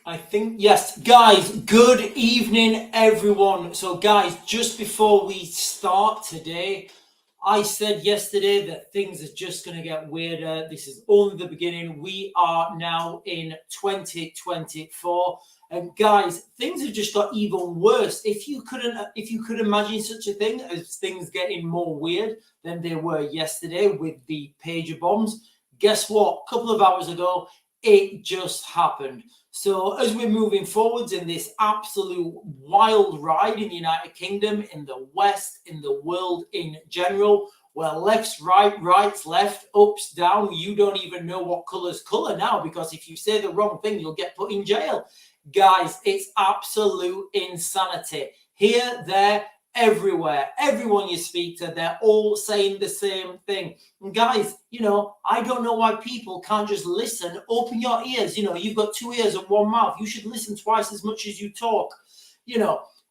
I think, yes. Guys, good evening, everyone. So, guys, just before we start today, I said yesterday that things are just going to get weirder. This is only the beginning. We are now in 2024. And guys, things have just got even worse. If you could imagine such a thing as things getting more weird than they were yesterday with the pager bombs, guess what? A couple of hours ago, it just happened. So as we're moving forwards in this absolute wild ride in the United Kingdom, in the West, in the world in general, where left's right, right's left, up's down, you don't even know what colour's colour now, because if you say the wrong thing, you'll get put in jail. Guys, it's absolute insanity. Here, there, everywhere. Everyone you speak to, they're all saying the same thing. And guys, I don't know why people can't just listen. Open your ears. You've got two ears and one mouth. You should listen twice as much as you talk.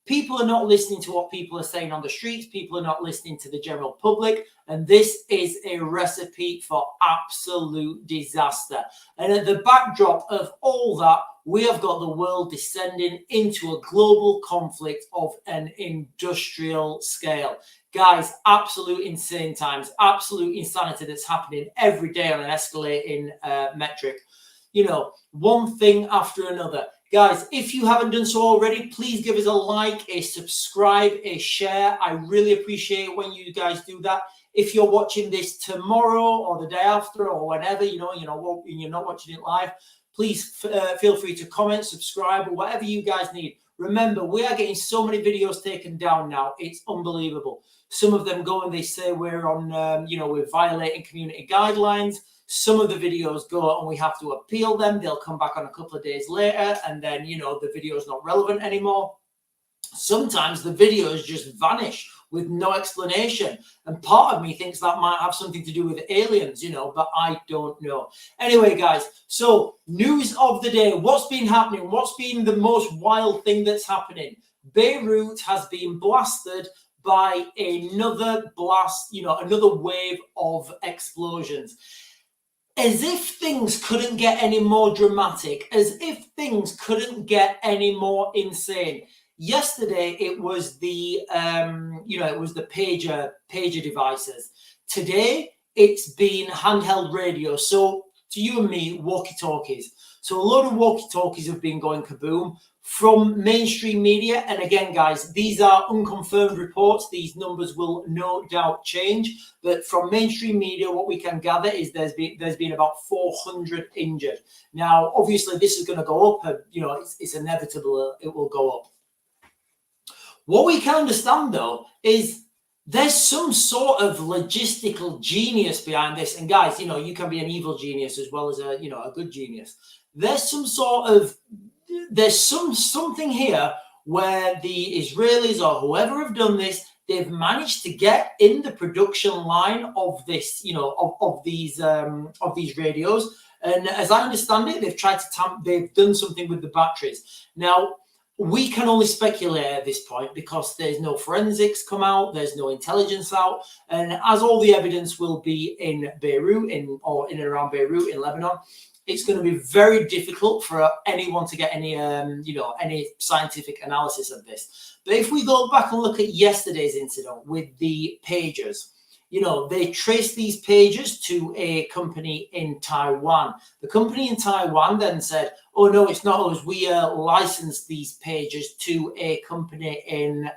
People are not listening to what people are saying on the streets. People are not listening to the general public. And this is a recipe for absolute disaster. And at the backdrop of all that, we have got the world descending into a global conflict of an industrial scale. Guys, absolute insane times, absolute insanity that's happening every day on an escalating metric. One thing after another. Guys, if you haven't done so already, please give us a like, a subscribe, a share. I really appreciate it when you guys do that. If you're watching this tomorrow or the day after or whenever, you're not watching it live, please feel free to comment, subscribe, or whatever you guys need. Remember, we are getting so many videos taken down now. It's unbelievable. Some of them go and they say we're on, we're violating community guidelines. Some of the videos go and we have to appeal them. They'll come back on a couple of days later and then, the video is not relevant anymore. Sometimes the videos just vanish with no explanation. And part of me thinks that might have something to do with aliens, but I don't know. Anyway, guys, so news of the day. What's been happening? What's been the most wild thing that's happening? Beirut has been blasted by another blast, another wave of explosions. As if things couldn't get any more dramatic, as if things couldn't get any more insane. Yesterday, it was the pager devices. Today, it's been handheld radio. So to you and me, walkie-talkies. So a lot of walkie-talkies have been going kaboom from mainstream media. And again, guys, these are unconfirmed reports. These numbers will no doubt change. But from mainstream media, what we can gather is there's been about 400 injured. Now, obviously, this is going to go up. It's inevitable. It will go up. What we can understand, though, is there's some sort of logistical genius behind this. And guys, you can be an evil genius as well as a good genius. There's something here where the Israelis or whoever have done this, they've managed to get in the production line of this, of these radios. And as I understand it, they've done something with the batteries. Now, we can only speculate at this point because there's no forensics come out, there's no intelligence out, and as all the evidence will be in Beirut, in and around Beirut in Lebanon, it's going to be very difficult for anyone to get any scientific analysis of this. But if we go back and look at yesterday's incident with the pagers, they traced these pagers to a company in Taiwan. The company in Taiwan then said, oh, no, it's not us. We licensed these pagers to a company in,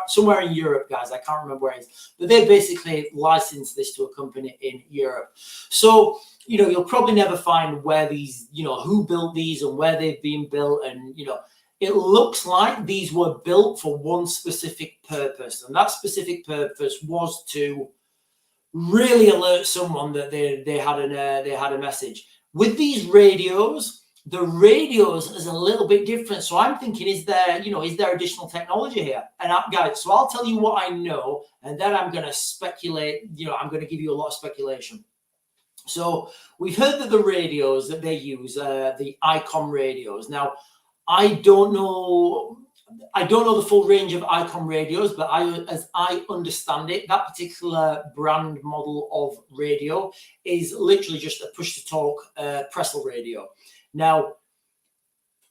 somewhere in Europe, guys. I can't remember where it is. But they basically licensed this to a company in Europe. So, you'll probably never find where these, who built these and where they've been built. And, it looks like these were built for one specific purpose. And that specific purpose was to really alert someone that they had a message. With these radios, the radios is a little bit different. So I'm thinking, is there additional technology here? And guys, so I'll tell you what I know, and then I'm going to speculate. I'm going to give you a lot of speculation. So we've heard that the radios that they use, the ICOM radios. Now, I don't know the full range of ICOM radios, but as I understand it, that particular brand model of radio is literally just a push-to-talk Pressel radio. Now,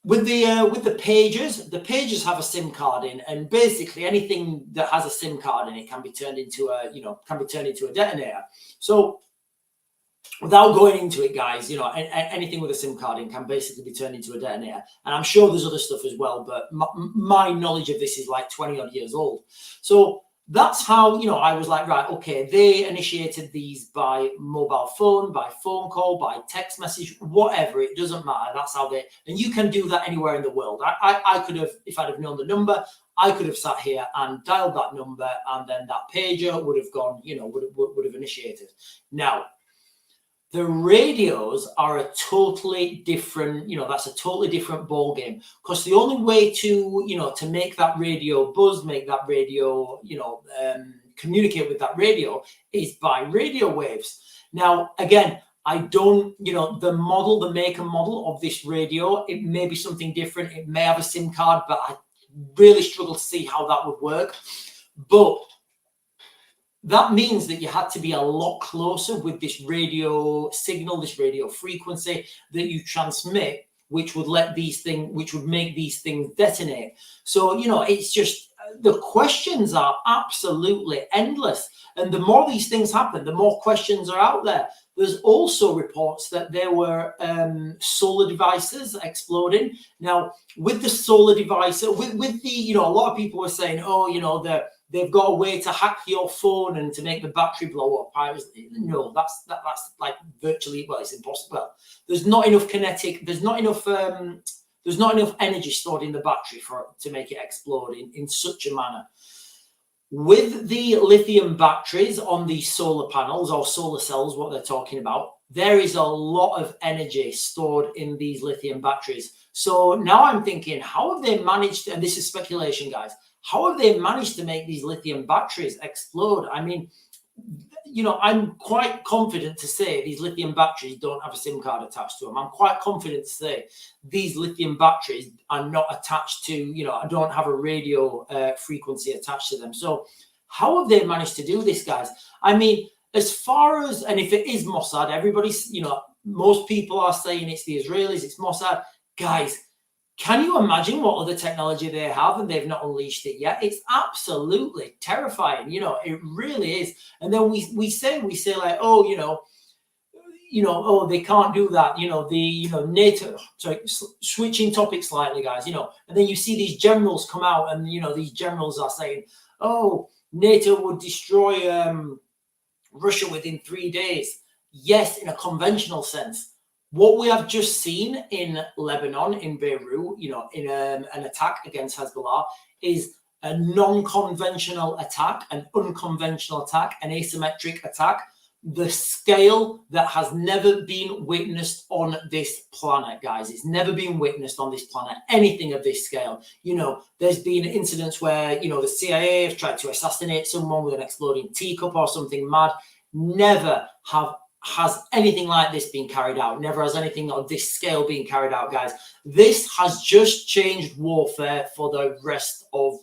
with the pages have a SIM card in, and basically anything that has a SIM card in it can be turned into a detonator. So without going into it, guys, anything with a SIM card in can basically be turned into a detonator. And I'm sure there's other stuff as well, but my knowledge of this is like 20 odd years old. So that's how, I was like, right, okay, they initiated these by mobile phone, by phone call, by text message, whatever, it doesn't matter. That's how and you can do that anywhere in the world. I could have, if I'd have known the number, I could have sat here and dialed that number, and then that pager would have gone, would have initiated. Now, the radios are a totally different, that's a totally different ball game, because the only way to, to make that radio buzz, make that radio, communicate with that radio is by radio waves. Now, again, I don't, the make and model of this radio, it may be something different. It may have a SIM card, but I really struggle to see how that would work. But that means that you had to be a lot closer with this radio signal, this radio frequency that you transmit, which would make these things detonate. So, it's just, the questions are absolutely endless. And the more these things happen, the more questions are out there. There's also reports that there were solar devices exploding. Now, with the solar device, with the, a lot of people were saying, they've got a way to hack your phone and to make the battery blow up. No, that's like virtually, well, it's impossible. Well, there's not enough energy stored in the battery to make it explode in such a manner. With the lithium batteries on these solar panels or solar cells, what they're talking about, there is a lot of energy stored in these lithium batteries. So now I'm thinking, how have they managed, and this is speculation, guys, how have they managed to make these lithium batteries explode? I mean, I'm quite confident to say these lithium batteries don't have a SIM card attached to them. I'm quite confident to say these lithium batteries are not attached to, don't have a radio frequency attached to them. So how have they managed to do this, guys? I mean, as far as, and if it is Mossad, everybody's, most people are saying it's the Israelis, it's Mossad. Guys, can you imagine what other technology they have and they've not unleashed it yet? It's absolutely terrifying. It really is. And then we say like, they can't do that. NATO, sorry, switching topics slightly, guys, and then you see these generals come out and, these generals are saying, NATO would destroy Russia within 3 days. Yes, in a conventional sense. What we have just seen in Lebanon, in Beirut, in an attack against Hezbollah, is a non-conventional attack, an unconventional attack, an asymmetric attack, the scale that has never been witnessed on this planet, guys. It's never been witnessed on this planet, anything of this scale. There's been incidents where, the CIA have tried to assassinate someone with an exploding teacup or something mad. Never has anything like this been carried out. Never has anything of this scale been carried out, guys. This has just changed warfare for the rest of,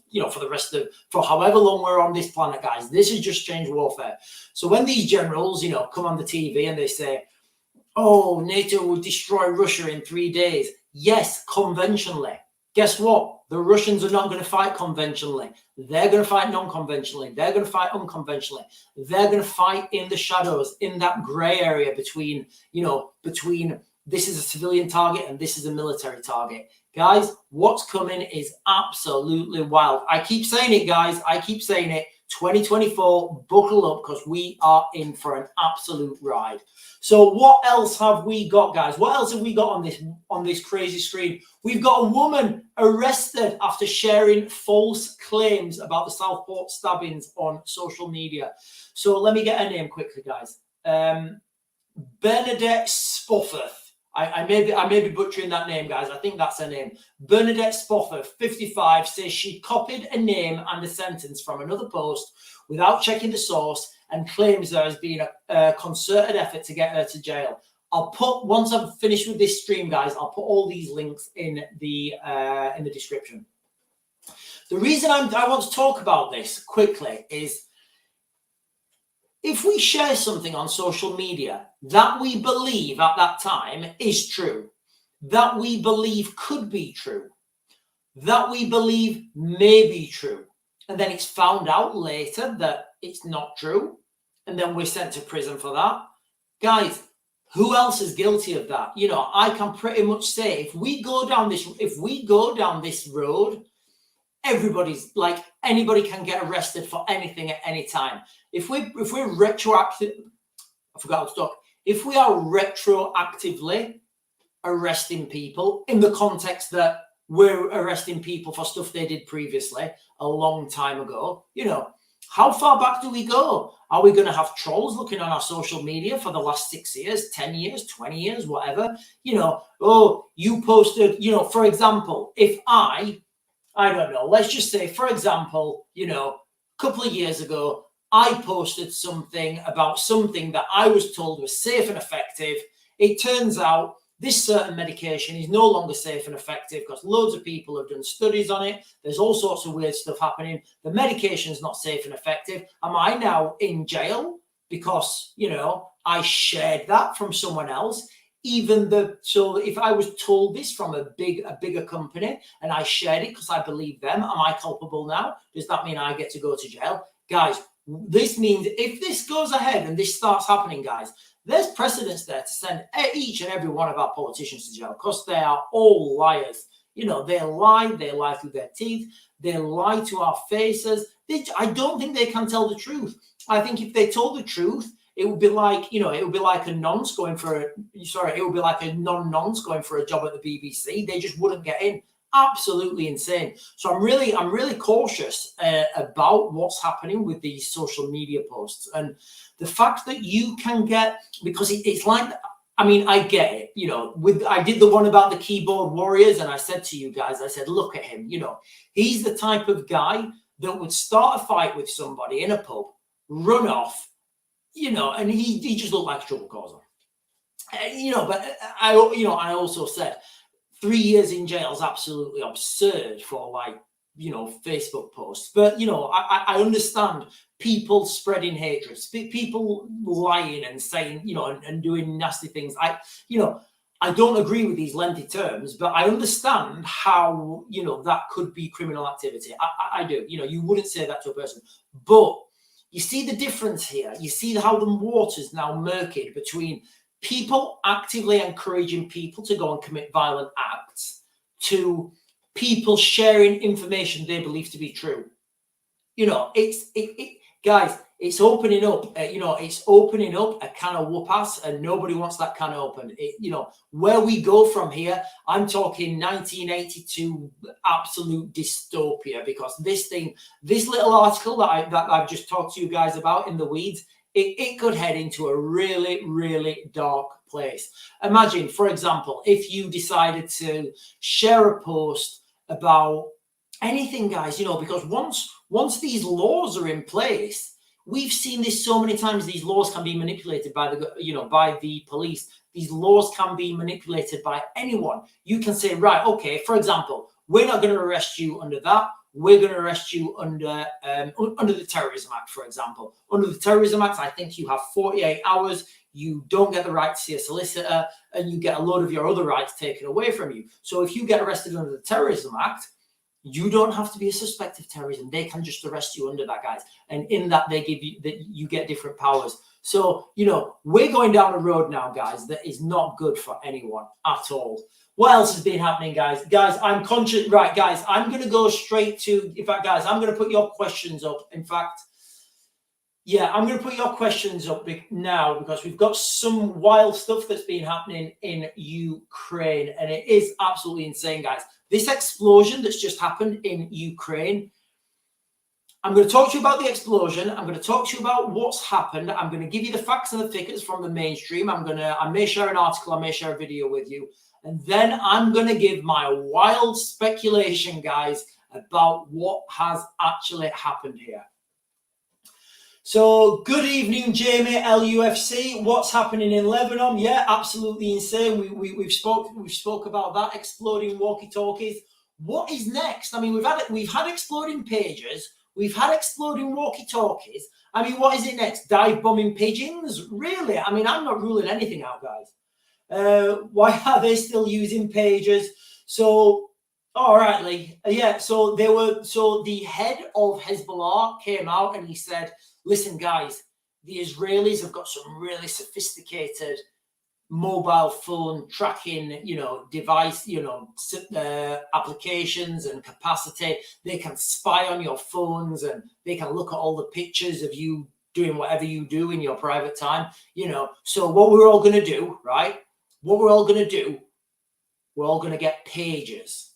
for however long we're on this planet, guys. This has just changed warfare. So when these generals, come on the TV and they say, NATO will destroy Russia in 3 days. Yes, conventionally. Guess what? The Russians are not going to fight conventionally. They're going to fight non-conventionally. They're going to fight unconventionally. They're going to fight in the shadows, in that gray area between this is a civilian target and this is a military target. Guys, what's coming is absolutely wild. I keep saying it, guys. I keep saying it. 2024, buckle up, because we are in for an absolute ride. So what else have we got, guys? What else have we got on this crazy screen? We've got a woman arrested after sharing false claims about the Southport stabbings on social media. So let me get her name quickly, guys. Bernadette Spofforth. I may be butchering that name, guys. I think that's her name. Bernadette Spofforth, 55, says she copied a name and a sentence from another post without checking the source and claims there has been a concerted effort to get her to jail. Once I've finished with this stream, guys, I'll put all these links in the description. The reason I want to talk about this quickly is, if we share something on social media that we believe at that time is true, that we believe could be true, that we believe may be true, and then it's found out later that it's not true, and then we're sent to prison for that. Guys, who else is guilty of that? You know, I can pretty much say if we go down this road, everybody's like, anybody can get arrested for anything at any time. If we're retroactive, I forgot how to talk. If we are retroactively arresting people in the context that we're arresting people for stuff they did previously a long time ago, you know, how far back do we go? Are we going to have trolls looking on our social media for the last 6 years, 10 years, 20 years, whatever? You know, oh, you posted, you know, for example, if I don't know, let's just say, for example, you know, a couple of years ago, I posted something about something that I was told was safe and effective. It turns out this certain medication is no longer safe and effective because loads of people have done studies on it. There's all sorts of weird stuff happening. The medication is not safe and effective. Am I now in jail because, you know, I shared that from someone else? So if I was told this from a bigger company and I shared it because I believe them, am I culpable now? Does that mean I get to go to jail? Guys, this means if this goes ahead and this starts happening, guys, there's precedence there to send each and every one of our politicians to jail because they are all liars. You know, they lie through their teeth, they lie to our faces. I don't think they can tell the truth. I think if they told the truth, it would be like, you know, it would be like a non-nonce going for a job at the BBC. They just wouldn't get in. Absolutely insane. So I'm really cautious about what's happening with these social media posts and the fact that you can get, because it's like, I mean, I get it, you know, I did the one about the keyboard warriors and I said to you guys, I said, look at him, you know, he's the type of guy that would start a fight with somebody in a pub, run off, you know, and he just looked like a trouble causer. You know, but I also said 3 years in jail is absolutely absurd for, like, you know, Facebook posts. But, you know, I understand people spreading hatred, people lying and saying, you know, and doing nasty things. I don't agree with these lengthy terms, but I understand how, you know, that could be criminal activity. I do. You know, you wouldn't say that to a person. But you see the difference here. You see how the water's now murky between people actively encouraging people to go and commit violent acts to people sharing information they believe to be true. You know, guys, it's opening up, it's opening up a can of whoop-ass, and nobody wants that can open. You know, where we go from here, I'm talking 1982 absolute dystopia, because this little article that I've just talked to you guys about in the weeds, it could head into a really, really dark place. Imagine, for example, if you decided to share a post about anything, guys, you know, because once these laws are in place, we've seen this so many times. These laws can be manipulated by the police. These laws can be manipulated by anyone. You can say, right, okay, for example, we're not going to arrest you under that. We're going to arrest you under the Terrorism Act, for example. Under the Terrorism Act, I think you have 48 hours. You don't get the right to see a solicitor, and you get a load of your other rights taken away from you. So if you get arrested under the Terrorism Act, you don't have to be a suspect of terrorism. They can just arrest you under that, guys. And in that, they give you that you get different powers. So, you know, we're going down a road now, guys, that is not good for anyone at all. What else has been happening, guys? Guys, I'm conscious. Right, guys, I'm going to go straight to, in fact, guys, I'm going to put your questions up. In fact, yeah, I'm going to put your questions up now, because we've got some wild stuff that's been happening in Ukraine, and it is absolutely insane, guys. This explosion that's just happened in Ukraine, I'm going to talk to you about the explosion. I'm going to talk to you about what's happened. I'm going to give you the facts and the figures from the mainstream. I may share an article, I may share a video with you. And then I'm going to give my wild speculation, guys, about what has actually happened here. So, good evening, Jamie, LUFC. What's happening in Lebanon? Yeah, absolutely insane. We've spoke about that, exploding walkie-talkies. What is next? I mean, we've had exploding pages, we've had exploding walkie-talkies. I mean, what is it next? Dive bombing pigeons? Really? I mean, I'm not ruling anything out, guys. Why are they still using pagers? So, all right, Lee. Yeah. So the head of Hezbollah came out and he said, "Listen, guys, the Israelis have got some really sophisticated mobile phone tracking, device, applications and capacity. They can spy on your phones and they can look at all the pictures of you doing whatever you do in your private time, So what we're all going to do, right? What we're all going to do, we're all going to get pagers.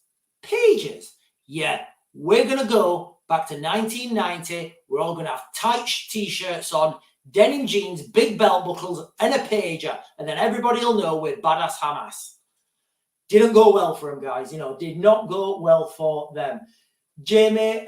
Pagers. Yeah. We're going to go back to 1990. We're all going to have tight t-shirts on, denim jeans, big belt buckles, and a pager. And then everybody will know we're badass Hamas." Didn't go well for them, guys. Did not go well for them. Jamie,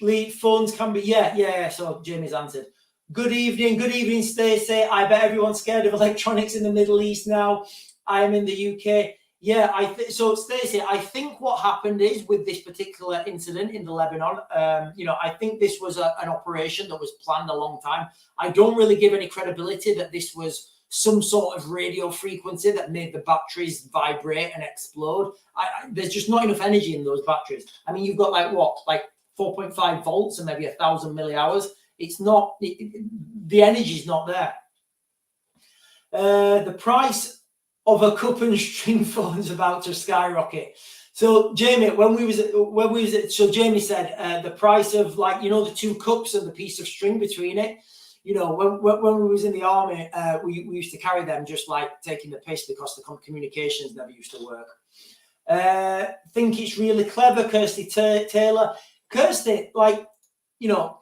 Lee, phones can be... Yeah. So Jamie's answered. Good evening, Stacey. I bet everyone's scared of electronics in the Middle East now. I am in the UK. Yeah, so Stacey, I think what happened is with this particular incident in the Lebanon, I think this was an operation that was planned a long time. I don't really give any credibility that this was some sort of radio frequency that made the batteries vibrate and explode. There's just not enough energy in those batteries. I mean, you've got like 4.5 volts and maybe 1,000 millihours. It's not, the energy's not there. The price of a cup and string phone's about to skyrocket. So Jamie, so Jamie said the price of the 2 cups and the piece of string between it. When we was in the army, we used to carry them just like taking the piss because the communications never used to work. Think it's really clever, Kirsty Taylor. Kirsty,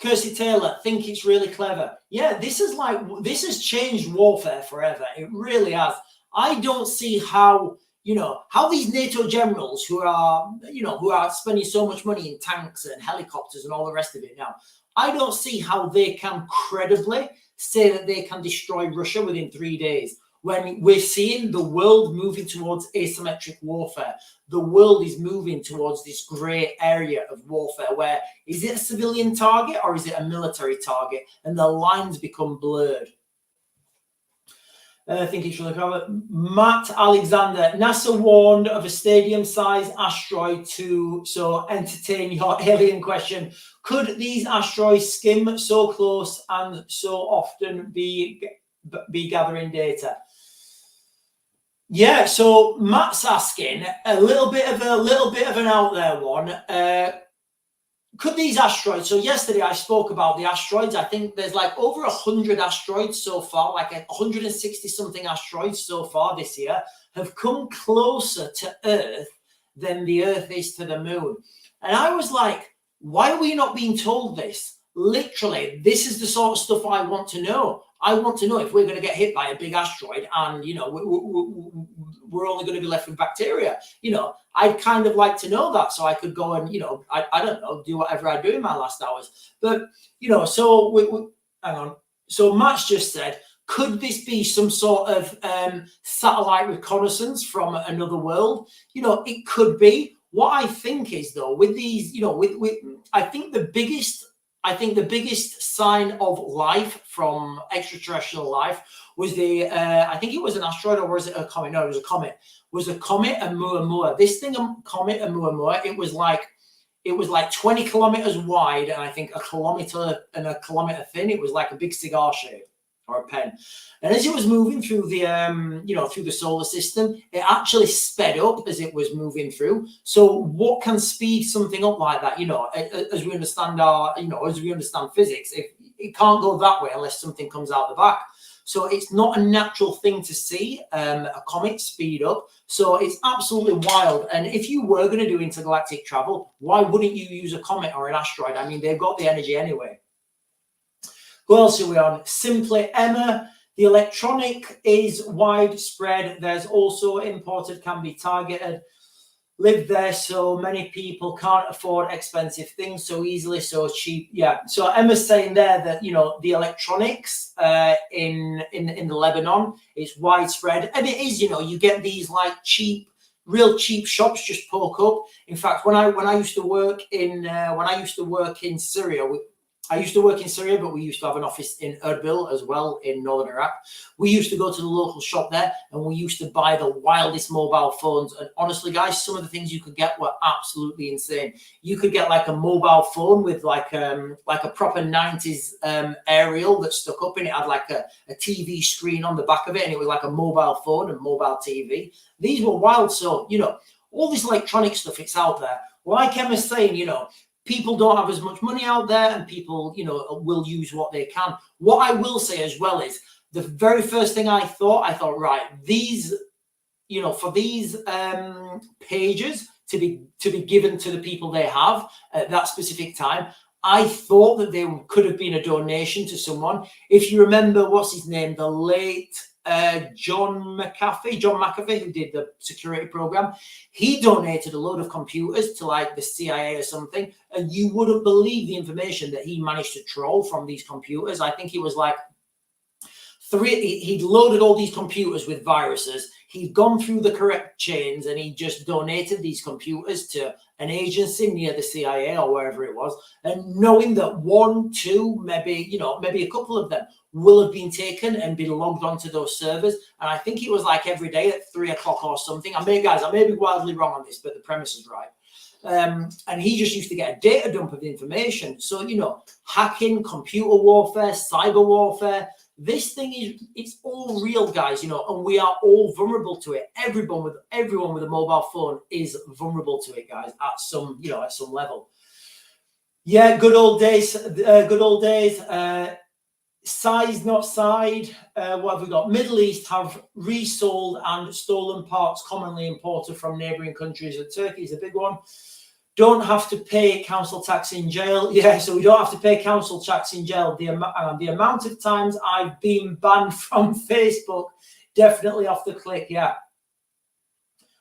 Kirsty Taylor, think it's really clever. Yeah, this has changed warfare forever. It really has. I don't see how these NATO generals who are spending so much money in tanks and helicopters and all the rest of it now, I don't see how they can credibly say that they can destroy Russia within 3 days when we're seeing the world moving towards asymmetric warfare. The world is moving towards this grey area of warfare where is it a civilian target or is it a military target? And the lines become blurred. I think it's really clever. Matt Alexander, NASA warned of a stadium-sized asteroid so entertain your alien question. Could these asteroids skim so close and so often be gathering data? Yeah, so Matt's asking a little bit of an out there one. Could these asteroids, so yesterday I spoke about the asteroids. I think there's over 100 asteroids so far, 160 something asteroids so far this year have come closer to Earth than the Earth is to the moon. And I was like, why are we not being told this? Literally, this is the sort of stuff I want to know. I want to know if we're going to get hit by a big asteroid and, we're only going to be left with bacteria. I'd kind of like to know that so I could go and, I don't know, do whatever I do in my last hours. But, so hang on. So Matt's just said, could this be some sort of satellite reconnaissance from another world? It could be. What I think is, though, with these, I think the biggest sign of life from extraterrestrial life was I think it was an asteroid, or was it a comet? No, it was a comet. Was a comet Oumuamua. This thing, comet Oumuamua, it was like 20 kilometers wide and I think a kilometer thin. It was like a big cigar shape or a pen. And as it was moving through through the solar system, it actually sped up as it was moving through. So what can speed something up like that? As we understand physics, it can't go that way unless something comes out the back. So it's not a natural thing to see a comet speed up. So it's absolutely wild. And if you were going to do intergalactic travel, why wouldn't you use a comet or an asteroid? I mean, they've got the energy anyway. Who else are we on? Simply Emma. The electronic is widespread. There's also imported, can be targeted. Live there, so many people can't afford expensive things so easily, so cheap. Yeah. So Emma's saying there that the electronics in the Lebanon is widespread, and it is. You get these real cheap shops just poke up. In fact, when I used to work in Syria, I used to work in Syria, but we used to have an office in Erbil as well in northern Iraq. We used to go to the local shop there and we used to buy the wildest mobile phones. And honestly, guys, some of the things you could get were absolutely insane. You could get like a mobile phone with like a proper 90s aerial that stuck up, and it had like a TV screen on the back of it, and it was like a mobile phone and mobile TV. These were wild. So, you know, all this electronic stuff, it's out there. Like Emma's saying, you know, people don't have as much money out there, and people, you know, will use what they can. What I will say as well is the very first thing I thought, right, these, you know, for these pages to be given to the people they have at that specific time, I thought that they could have been a donation to someone. If you remember, what's his name, the late John McAfee, who did the security program, he donated a load of computers to like the CIA or something, and you wouldn't believe the information that he managed to troll from these computers. I think it was like he'd loaded all these computers with viruses. He'd gone through the correct chains, and he just donated these computers to an agency near the CIA or wherever it was, and knowing that one, two, maybe a couple of them will have been taken and been logged onto those servers. And I think it was like every day at 3 o'clock or something. I may be wildly wrong on this, but the premise is right. And he just used to get a data dump of information. So, you know, hacking, computer warfare, cyber warfare, this thing it's all real, guys, you know, and we are all vulnerable to it. Everyone with a mobile phone is vulnerable to it, guys, at some level. Yeah, good old days. Size, not side. What have we got? Middle East have resold and stolen parts commonly imported from neighboring countries. Turkey is a big one. Don't have to pay council tax in jail. Yeah, so we don't have to pay council tax in jail. The amount of times I've been banned from Facebook, definitely off the click. Yeah.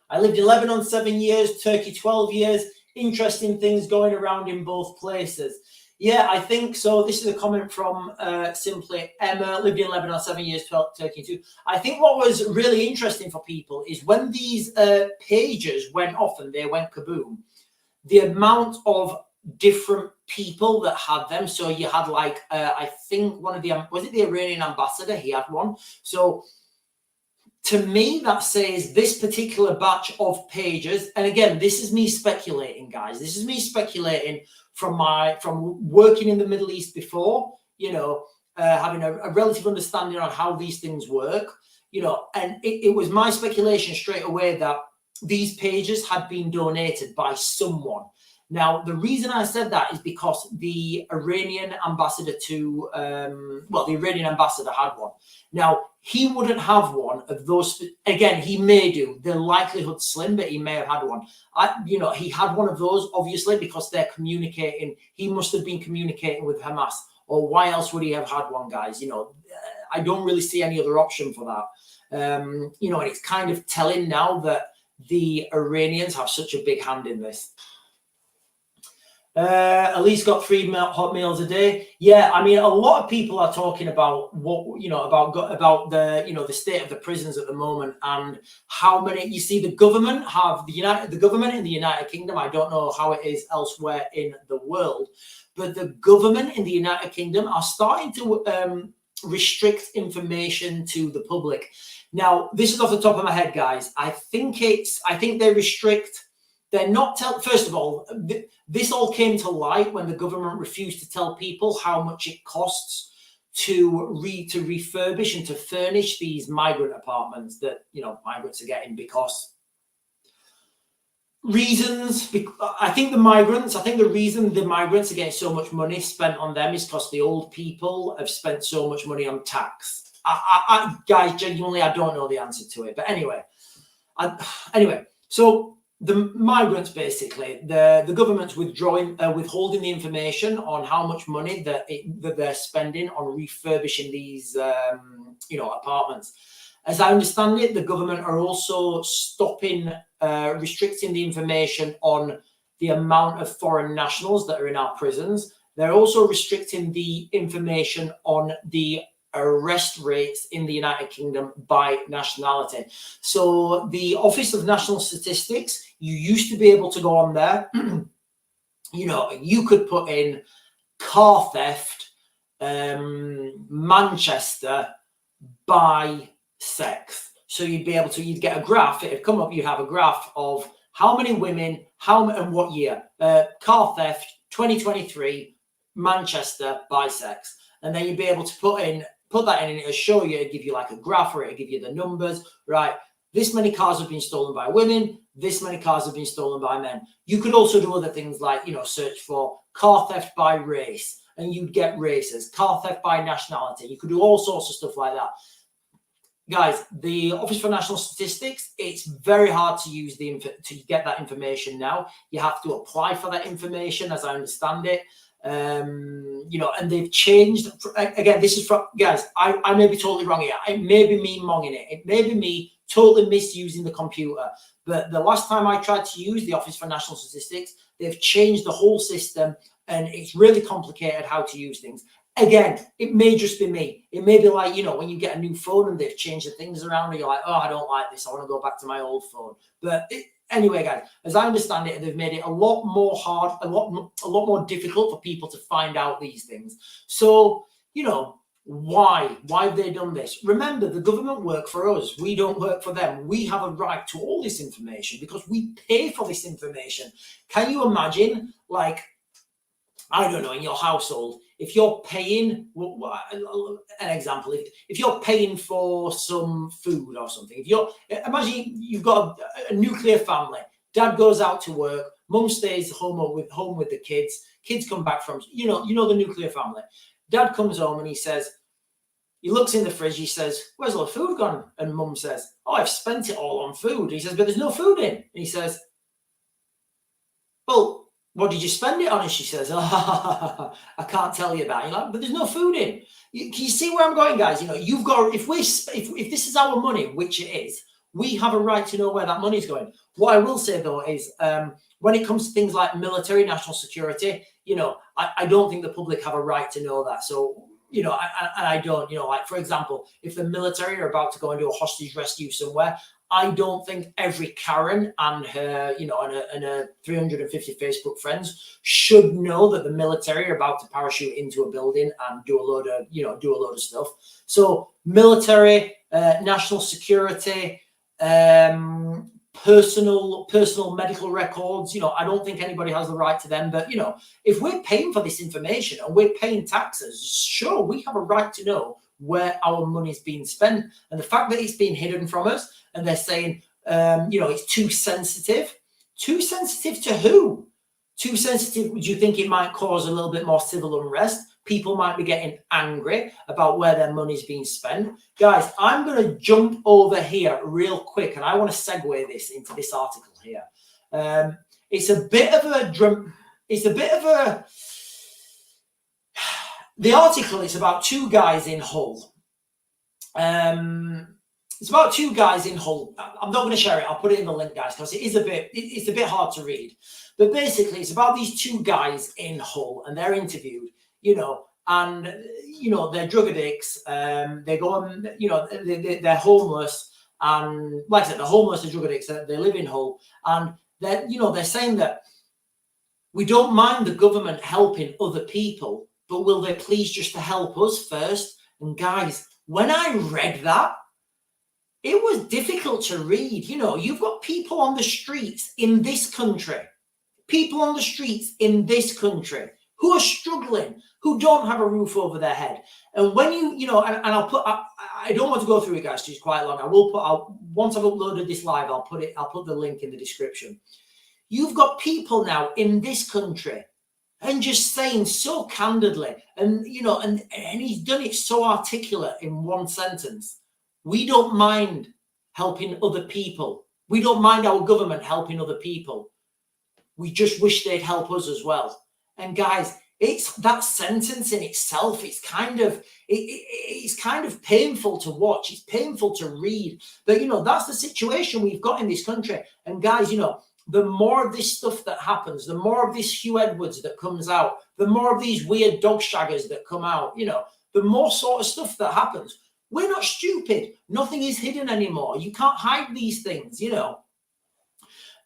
I lived in Lebanon 7 years, Turkey 12 years. Interesting things going around in both places. Yeah, I think so. This is a comment from simply Emma, lived in Lebanon 7 years, 12, Turkey 2. I think what was really interesting for people is when these pages went off and they went kaboom, the amount of different people that had them. So you had like, I think was it the Iranian ambassador? He had one. So to me, that says this particular batch of pages, and again, this is me speculating, guys. This is me speculating from working in the Middle East before, you know, having a relative understanding on how these things work, you know, and it was my speculation straight away that these pages had been donated by someone. Now, the reason I said that is because the Iranian ambassador the Iranian ambassador had one. Now, he wouldn't have one of those. Again, he may do. The likelihood slim, but he may have had one. He had one of those, obviously, because they're communicating. He must have been communicating with Hamas. Or why else would he have had one, guys? You know, I don't really see any other option for that. You know, and it's kind of telling now that the Iranians have such a big hand in this. Elise got 3 hot meals a day. Yeah, I mean, a lot of people are talking about about the state of the prisons at the moment and how many. You see, the government in the United Kingdom. I don't know how it is elsewhere in the world, but the government in the United Kingdom are starting to restrict information to the public. Now, this is off the top of my head, guys. I think they restrict. They're not first of all, this all came to light when the government refused to tell people how much it costs to refurbish and to furnish these migrant apartments that, you know, migrants are getting because reasons. I think the reason the migrants are getting so much money spent on them is because the old people have spent so much money on tax. Guys, genuinely, I don't know the answer to it. But anyway, so the migrants, basically, the government's withholding the information on how much money that they're spending on refurbishing these, apartments. As I understand it, the government are also restricting the information on the amount of foreign nationals that are in our prisons. They're also restricting the information on the arrest rates in the United Kingdom by nationality. So the Office of National Statistics, you used to be able to go on there. You know, you could put in car theft, Manchester by sex. So you'd get a graph, it'd come up, you'd have a graph of how many women, and what year. Car theft, 2023, Manchester by sex. And then you'd be able to put that in and it'll show you, it'll give you like a graph, or it'll give you the numbers, right? This many cars have been stolen by women, this many cars have been stolen by men. You could also do other things like, search for car theft by race, and you'd get races, car theft by nationality. You could do all sorts of stuff like that. Guys, the Office for National Statistics, it's very hard to use to get that information now. You have to apply for that information, as I understand it. And they've changed. Again, this is from, guys, I may be totally wrong here. It may be me monging it. It may be me totally misusing the computer. But the last time I tried to use the Office for National Statistics, they've changed the whole system, and it's really complicated how to use things. Again, it may just be me. It may be like, when you get a new phone and they've changed the things around and you're like, oh, I don't like this. I want to go back to my old phone. But anyway, guys, as I understand it, they've made it a lot more hard, a lot more difficult for people to find out these things. So, why have they done this? Remember, the government work for us. We don't work for them. We have a right to all this information because we pay for this information. Can you imagine, like, I don't know, in your household, if you're paying, an example, if you're paying for some food or something, imagine you've got a nuclear family, dad goes out to work, mum stays home with the kids come back from, the nuclear family. Dad comes home and he looks in the fridge, he says, where's all the food gone? And mum says, oh, I've spent it all on food. He says, but there's no food in. And he says, well, what did you spend it on? And she says, I can't tell you that. You're like, but there's no food in. Can you see where I'm going, guys? You've got, if this is our money, which it is, we have a right to know where that money is going. What I will say, though, is when it comes to things like military, national security, I don't think the public have a right to know that. So, I don't, like, for example, if the military are about to go and do a hostage rescue somewhere, I don't think every Karen and her, and her 350 Facebook friends should know that the military are about to parachute into a building and do a load of stuff. So military, national security, personal medical records, I don't think anybody has the right to them. But, if we're paying for this information and we're paying taxes, sure, we have a right to know where our money is being spent. And the fact that it's being hidden from us, and they're saying, it's too sensitive. Too sensitive to who? Too sensitive, would you think it might cause a little bit more civil unrest? People might be getting angry about where their money's being spent. Guys, I'm going to jump over here real quick, and I want to segue this into this article here. The article is about two guys in Hull. It's about two guys in Hull. I'm not going to share it. I'll put it in the link, guys, because it's a bit hard to read. But basically, it's about these two guys in Hull, and they're interviewed, and, they're drug addicts. They go on, they're homeless. And like I said, they're homeless, they're drug addicts. They live in Hull. And they're saying that we don't mind the government helping other people, but will they please just to help us first? And guys, when I read that, it was difficult to read. You've got people on the streets in this country, who are struggling, who don't have a roof over their head. And when I don't want to go through it, guys, it's quite long. Once I've uploaded this live, I'll put the link in the description. You've got people now in this country and just saying so candidly, and he's done it so articulate in one sentence. We don't mind helping other people. We don't mind our government helping other people. We just wish they'd help us as well. And guys, it's that sentence in itself. It's kind of painful to watch. It's painful to read. But that's the situation we've got in this country. And guys, the more of this stuff that happens, the more of this Hugh Edwards that comes out, the more of these weird dog shaggers that come out, the more sort of stuff that happens. We're not stupid. Nothing is hidden anymore. You can't hide these things,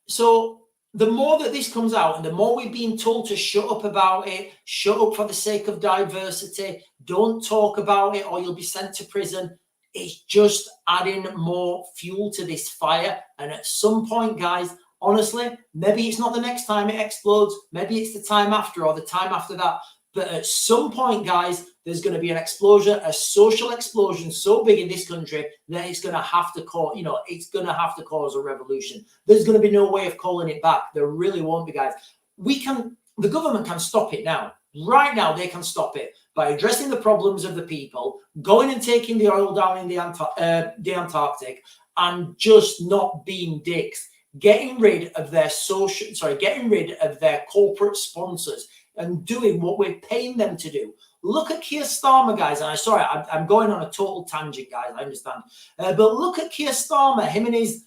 So the more that this comes out and the more we're being told to shut up about it, shut up for the sake of diversity, don't talk about it or you'll be sent to prison, it's just adding more fuel to this fire. And at some point, guys, honestly, maybe it's not the next time it explodes, maybe it's the time after or the time after that. But at some point, guys, there's going to be an explosion, a social explosion so big in this country that it's going to have to cause, it's going to have to cause a revolution. There's going to be no way of calling it back. There really won't be, guys. The government can stop it now. Right now, they can stop it by addressing the problems of the people, going and taking the oil down in the Antarctic, and just not being dicks. Getting rid of their corporate sponsors and doing what we're paying them to do. Look at Keir Starmer, guys. And I'm going on a total tangent, guys. I understand, but look at Keir Starmer. Him and his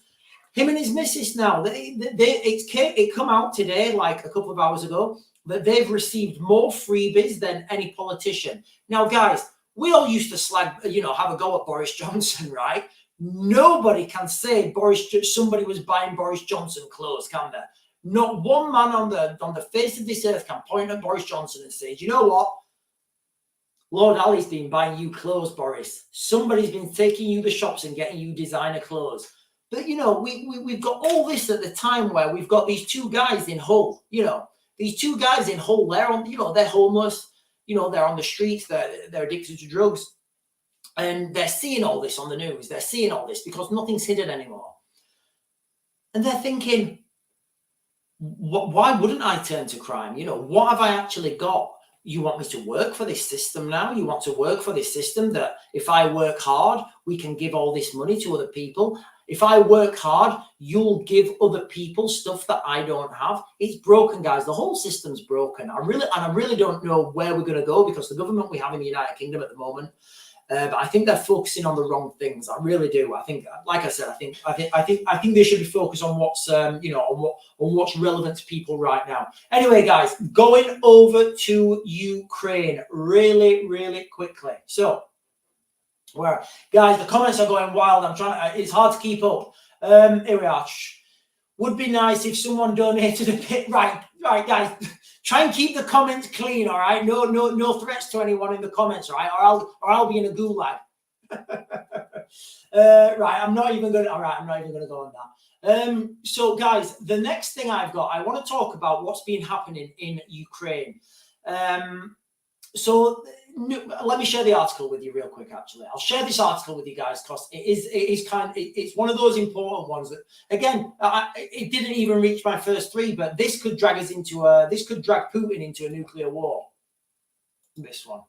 missus now. It come out today, like a couple of hours ago, that they've received more freebies than any politician. Now, guys, we all used to have a go at Boris Johnson, right? Nobody can say somebody was buying Boris Johnson clothes, can there? Not one man on the face of this earth can point at Boris Johnson and say, do you know what? Lord Ali's been buying you clothes, Boris. Somebody's been taking you to the shops and getting you designer clothes. But, we've got all this at the time where we've got these two guys in Hull, these two guys in Hull, they're homeless, they're on the streets, they're addicted to drugs. And they're seeing all this on the news. They're seeing all this because nothing's hidden anymore. And they're thinking, why wouldn't I turn to crime? What have I actually got? You want me to work for this system now? You want to work for this system that if I work hard, we can give all this money to other people. If I work hard, you'll give other people stuff that I don't have. It's broken, guys. The whole system's broken. I really don't know where we're going to go because the government we have in the United Kingdom at the moment, but I think they're focusing on the wrong things. I really do. I think, like I said, I think they should be focused on what's on what's relevant to people right now. Anyway, guys, going over to Ukraine really, really quickly. So, guys, the comments are going wild. It's hard to keep up. Here we are. Would be nice if someone donated a bit. Right, guys. Try and keep the comments clean, all right? No threats to anyone in the comments, all right? Or I'll be in a gulag. Right, I'm not even going to go on that. So, guys, the next thing I want to talk about what's been happening in Ukraine. So let me share the article with you real quick. Actually, I'll share this article with you guys because it's one of those important ones that, again, it didn't even reach my first three, but this could drag Putin into a nuclear war. This one.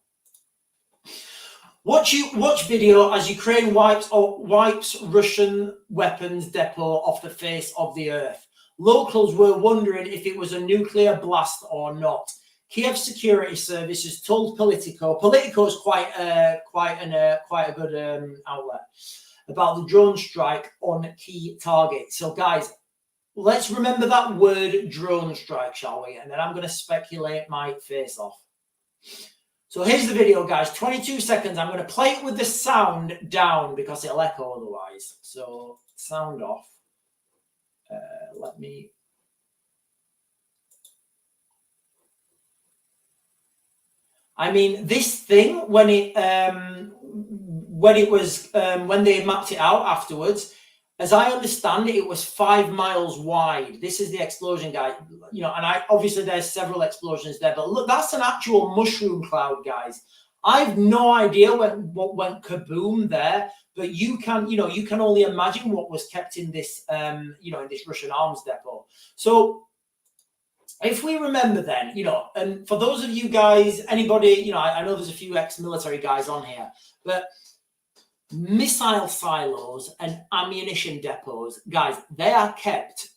Watch video as Ukraine wipes Russian weapons depot off the face of the earth. Locals were wondering if it was a nuclear blast or not. Kiev Security Services told Politico. Politico is quite a good outlet about the drone strike on key targets. So, guys, let's remember that word drone strike, shall we? And then I'm going to speculate my face off. So here's the video, guys. 22 seconds. I'm going to play it with the sound down because it'll echo otherwise. So sound off. Let me. I mean, this thing when they mapped it out afterwards, as I understand it, it was 5 miles wide. This is the explosion, guys. And obviously there's several explosions there, but look, that's an actual mushroom cloud, guys. I've no idea what went kaboom there, but you can only imagine what was kept in this, in this Russian arms depot. So, if we remember then, and for those of you guys, anybody, I know there's a few ex-military guys on here, but missile silos and ammunition depots, guys, they are kept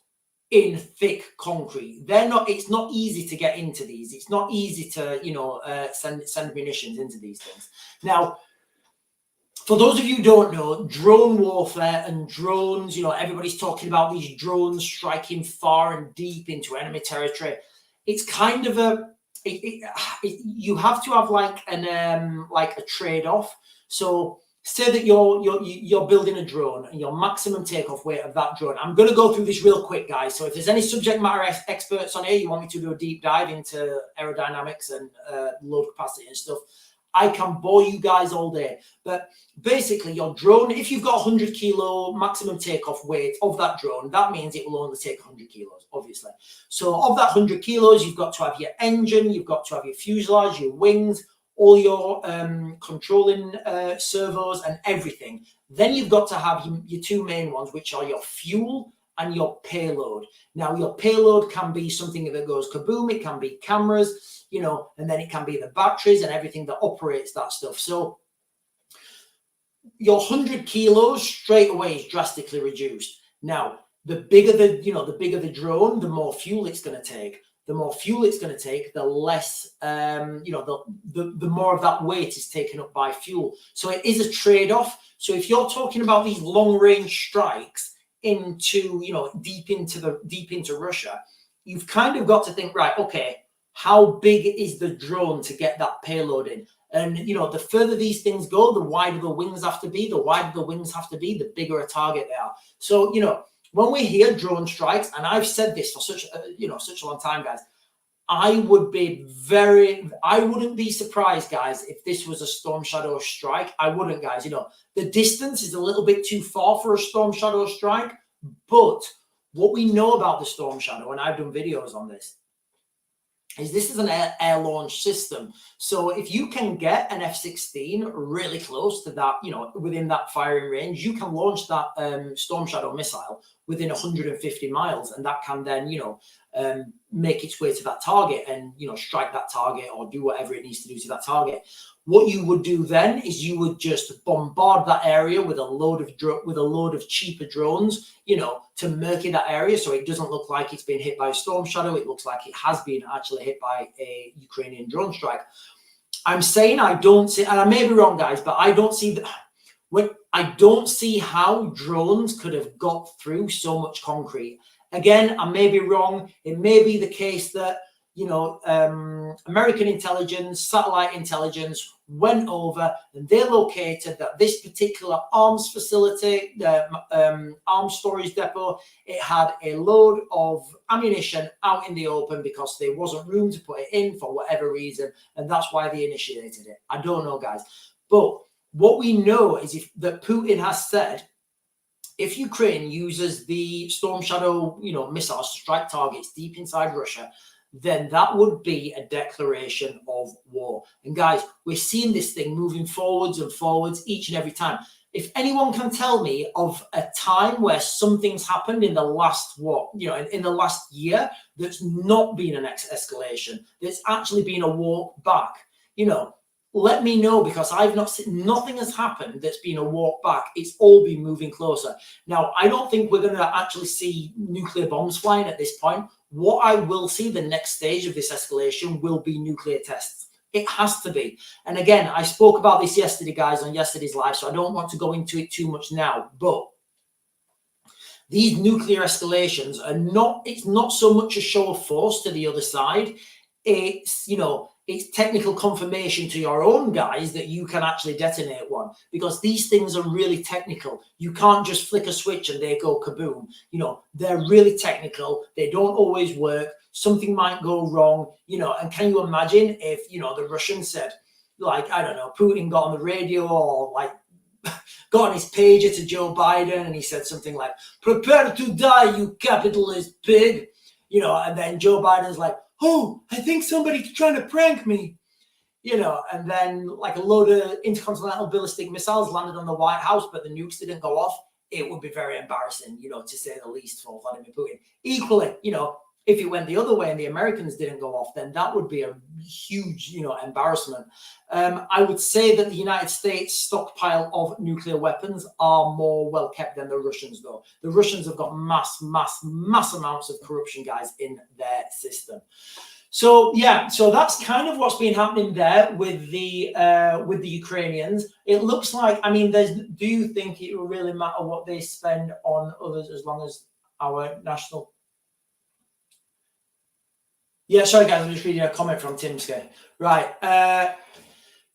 in thick concrete. It's not easy to get into these. It's not easy to, send munitions into these things. Now, for those of you who don't know, drone warfare and drones, everybody's talking about these drones striking far and deep into enemy territory. It's kind of you have to have like a trade-off. So say that you're building a drone and your maximum takeoff weight of that drone. I'm going to go through this real quick, guys. So if there's any subject matter experts on here, you want me to do a deep dive into aerodynamics and load capacity and stuff, I can bore you guys all day. But basically, your drone, if you've got 100 kilo maximum takeoff weight of that drone, that means it will only take 100 kilos, obviously. So of that 100 kilos, you've got to have your engine, you've got to have your fuselage, your wings, all your controlling servos and everything. Then you've got to have your two main ones, which are your fuel and your payload. Now, your payload can be something that goes kaboom, it can be cameras, you know, and then it can be the batteries and everything that operates that stuff. So your 100 kilos straight away is drastically reduced. Now, the bigger the drone, the more fuel it's going to take. The more fuel it's going to take, the less, the more of that weight is taken up by fuel. So it is a trade-off. So if you're talking about these long-range strikes into, deep into Russia, you've kind of got to think, right, okay, how big is the drone to get that payload in? And, the further these things go, the wider the wings have to be. The wider the wings have to be, the bigger a target they are. So, when we hear drone strikes, and I've said this for such a long time, guys, I wouldn't be surprised, guys, if this was a Storm Shadow strike. I wouldn't, guys. The distance is a little bit too far for a Storm Shadow strike, but what we know about the Storm Shadow, and I've done videos on this, is this is an air launch system. So if you can get an F-16 really close to that, within that firing range, you can launch that Storm Shadow missile within 150 miles, and that can then, make its way to that target and, strike that target or do whatever it needs to do to that target. What you would do then is you would just bombard that area with a load of cheaper drones, to murky that area so it doesn't look like it's been hit by a Storm Shadow. It looks like it has been actually hit by a Ukrainian drone strike. I'm saying I don't see, and I may be wrong, guys, but I don't see that. I don't see how drones could have got through so much concrete. Again, I may be wrong. It may be the case that, American intelligence, satellite intelligence went over and they located that this particular arms facility, the arms storage depot, it had a load of ammunition out in the open because there wasn't room to put it in for whatever reason. And that's why they initiated it. I don't know, guys. But what we know is that Putin has said, if Ukraine uses the Storm Shadow, missiles to strike targets deep inside Russia, then that would be a declaration of war. And guys, we're seeing this thing moving forwards and forwards each and every time. If anyone can tell me of a time where something's happened in the last, in the last year, that's not been an escalation, that's actually been a walk back, let me know, because I've not seen, nothing has happened that's been a walk back. It's all been moving closer. Now, I don't think we're going to actually see nuclear bombs flying at this point. What I will see, the next stage of this escalation, will be nuclear tests. It has to be. And again, I spoke about this yesterday, guys, on yesterday's live, so I don't want to go into it too much now. But these nuclear escalations are it's not so much a show of force to the other side. It's, it's technical confirmation to your own guys that you can actually detonate one, because these things are really technical. You can't just flick a switch and they go kaboom. They're really technical. They don't always work. Something might go wrong, and can you imagine if, the Russians said, like, I don't know, Putin got on the radio or like got on his pager to Joe Biden and he said something like, "Prepare to die, you capitalist pig," and then Joe Biden's like, "Oh, I think somebody's trying to prank me," and then like a load of intercontinental ballistic missiles landed on the White House, but the nukes didn't go off. It would be very embarrassing, to say the least, for Vladimir Putin. Equally, if it went the other way and the Americans didn't go off, then that would be a huge, embarrassment. I would say that the United States stockpile of nuclear weapons are more well kept than the Russians, though. The Russians have got mass amounts of corruption, guys, in their system. So yeah, so that's kind of what's been happening there with the Ukrainians. It looks like, do you think it will really matter what they spend on others as long as our national? Yeah, sorry guys, I'm just reading a comment from Timske. Right.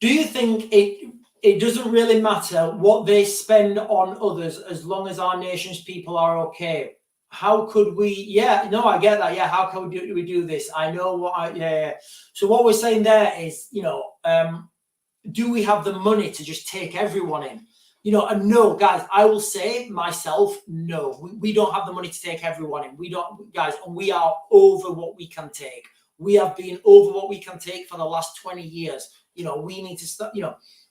Do you think it doesn't really matter what they spend on others as long as our nation's people are okay. How could we? Yeah, no, I get that. Yeah, how can we do this? I know what. Yeah. So what we're saying there is, do we have the money to just take everyone in? And no, guys, I will say myself, no, we don't have the money to take everyone in. We don't, guys, and we are over what we can take. We have been over what we can take for the last 20 years. We need to start.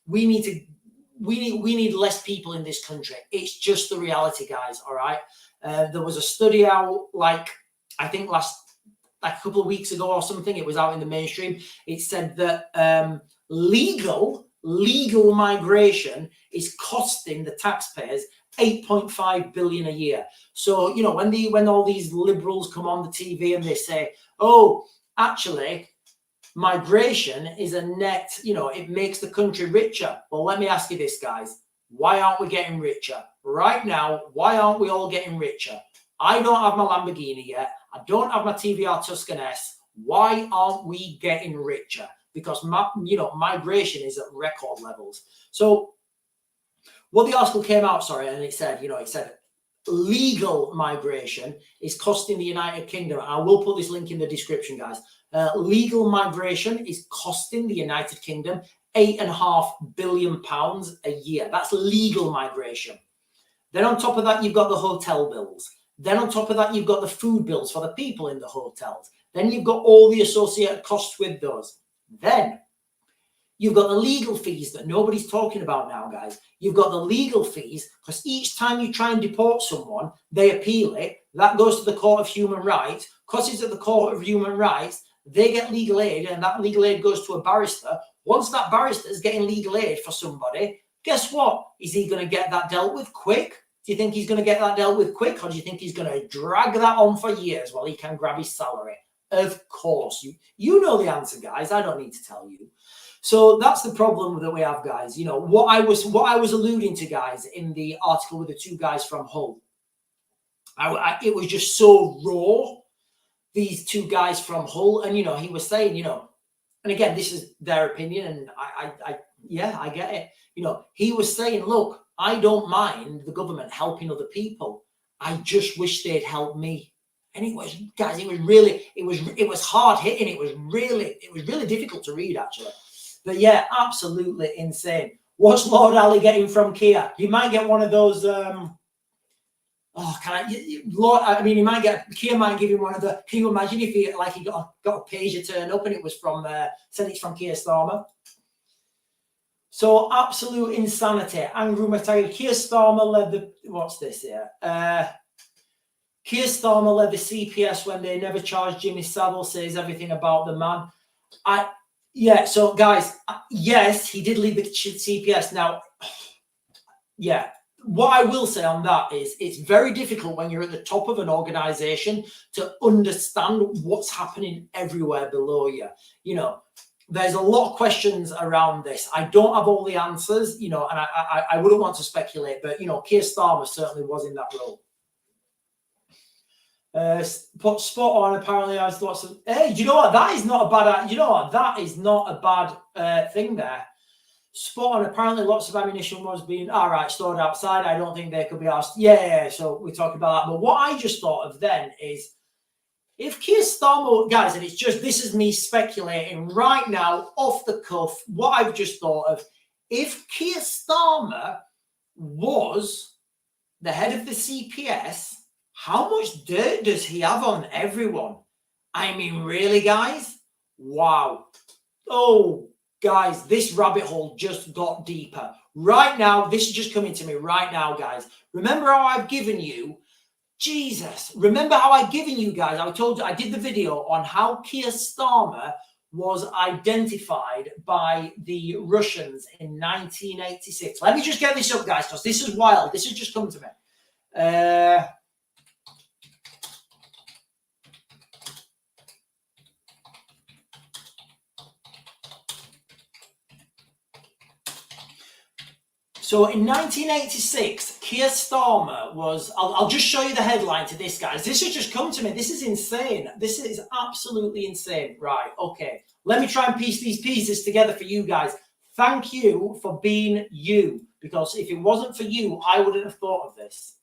We need less people in this country. It's just the reality, guys. All right. There was a study out, I think a couple of weeks ago or something. It was out in the mainstream. It said that legal migration is costing the taxpayers 8.5 billion a year. So when all these liberals come on the TV and they say, "Oh, actually, migration is a net, it makes the country richer." Well, let me ask you this, guys. Why aren't we getting richer? Right now, why aren't we all getting richer? I don't have my Lamborghini yet. I don't have my TVR Tuscan S. Why aren't we getting richer? Because, migration is at record levels. So what the article came out, and it said, legal migration is costing the United Kingdom. I will put this link in the description, guys. Legal migration is costing the United Kingdom £8.5 billion a year. That's legal migration. Then on top of that, you've got the hotel bills. Then on top of that, you've got the food bills for the people in the hotels. Then you've got all the associated costs with those. Then you've got the legal fees that nobody's talking about now, guys. You've got the legal fees because each time you try and deport someone, they appeal it. That goes to the Court of Human Rights. Because it's at the Court of Human Rights, they get legal aid, and that legal aid goes to a barrister. Once that barrister is getting legal aid for somebody, guess what? Is he going to get that dealt with quick? Do you think he's going to get that dealt with quick, or do you think he's going to drag that on for years while he can grab his salary? Of course. You know the answer, guys. I don't need to tell you. So that's the problem that we have, guys. What I was alluding to, guys, in the article with the two guys from Hull. It was just so raw. These two guys from Hull, and he was saying, and again, this is their opinion, and I get it. He was saying, look, I don't mind the government helping other people. I just wish they'd help me. And it was, guys, it was hard hitting. It was really difficult to read, actually. But yeah, absolutely insane. What's Lord Ali getting from Kia? He might get one of those. He might get, Kia might give him one of the. Can you imagine if he got a pager turn up and it was said it's from Keir Starmer? So absolute insanity. Angry Mateo. Keir Starmer led the. What's this here? Keir Starmer led the CPS when they never charged Jimmy Savile. Says everything about the man. So guys, yes, he did lead the CPS. Now, yeah, what I will say on that is it's very difficult when you're at the top of an organization to understand what's happening everywhere below you. There's a lot of questions around this. I don't have all the answers, and I wouldn't want to speculate, but, Keir Starmer certainly was in that role. But spot on apparently has lots of. Hey, you know what? That is not a bad. That is not a bad thing there. Spot on. Apparently, lots of ammunition was being stored outside. I don't think they could be asked. Yeah. So we talked about that. But what I just thought of then is, if Keir Starmer, guys, and this is me speculating right now off the cuff. What I've just thought of, if Keir Starmer was the head of the CPS. How much dirt does he have on everyone? I mean, really, guys? Wow. Oh, guys, this rabbit hole just got deeper. Right now, this is just coming to me right now, guys. Remember how I've given you, remember how I've given you guys, I told you, I did the video on how Keir Starmer was identified by the Russians in 1986. Let me just get this up, guys, because this is wild. This has just come to me. So in 1986, Keir Starmer was, I'll just show you the headline to this, guys. This has just come to me. This is insane. This is absolutely insane. Right, okay. Let me try and piece these pieces together for you guys. Thank you for being you, because if it wasn't for you, I wouldn't have thought of this.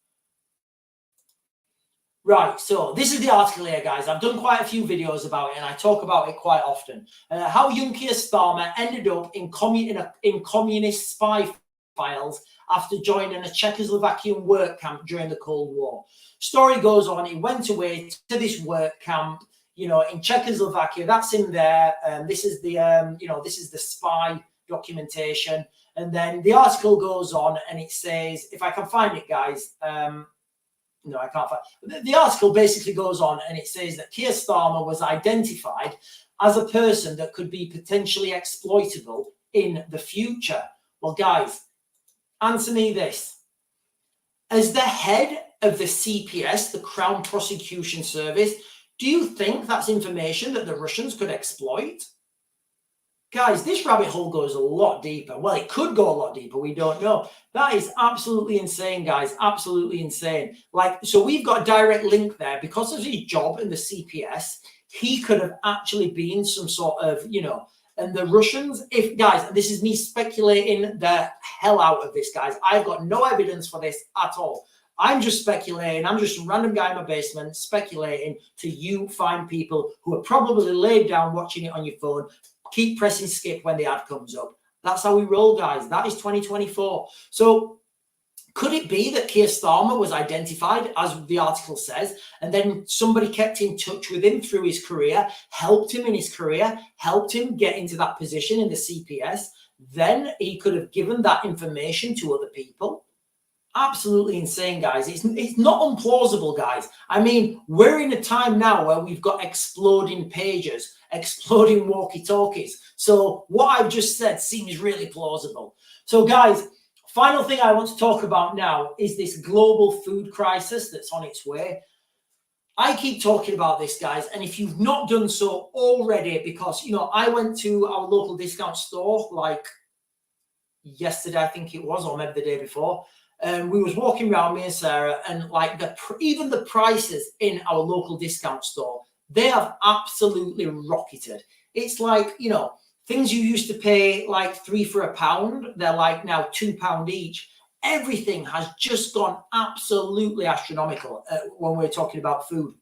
Right, so this is the article here, guys. I've done quite a few videos about it, and I talk about it quite often. How young Keir Starmer ended up in communist spy files after joining a Czechoslovakian work camp during the Cold War. Story goes on, he went away to this work camp, you know, in Czechoslovakia. That's in there. This is the, you know, this is the spy documentation. And then the article goes on and it says, if I can find it, guys, no, I can't find. The article basically goes on and it says that Keir Starmer was identified as a person that could be potentially exploitable in the future. Well, guys, answer me this. As the head of the CPS, the Crown Prosecution Service, do you think that's information that the Russians could exploit? Guys, this rabbit hole goes a lot deeper. Well, it could go a lot deeper. We don't know. That is absolutely insane, guys. Absolutely insane. Like, so we've got a direct link there. Because of his job in the CPS, he could have actually been some sort of, you know, and the Russians, if, guys, this is me speculating the hell out of this, guys. I've got no evidence for this at all. I'm just speculating. I'm just a random guy in my basement speculating to you find people who are probably laid down watching it on your phone. Keep pressing skip when the ad comes up. That's how we roll, guys. That is 2024. So could it be that Keir Starmer was identified, as the article says, and then somebody kept in touch with him through his career, helped him in his career, helped him get into that position in the CPS? Then he could have given that information to other people. Absolutely insane, guys. It's not implausible, guys. I mean, we're in a time now where we've got exploding pages, exploding walkie-talkies. So what I've just said seems really plausible. So, guys, final thing I want to talk about now is this global food crisis that's on its way. I keep talking about this, guys, and if you've not done so already, because, you know, I went to our local discount store like yesterday, I think it was, or maybe the day before. We was walking around, me and Sarah, and like even the prices in our local discount store, they have absolutely rocketed. It's like, you know, things you used to pay like £3 for £1, they're like now £2 each. Everything has just gone absolutely astronomical when we're talking about food.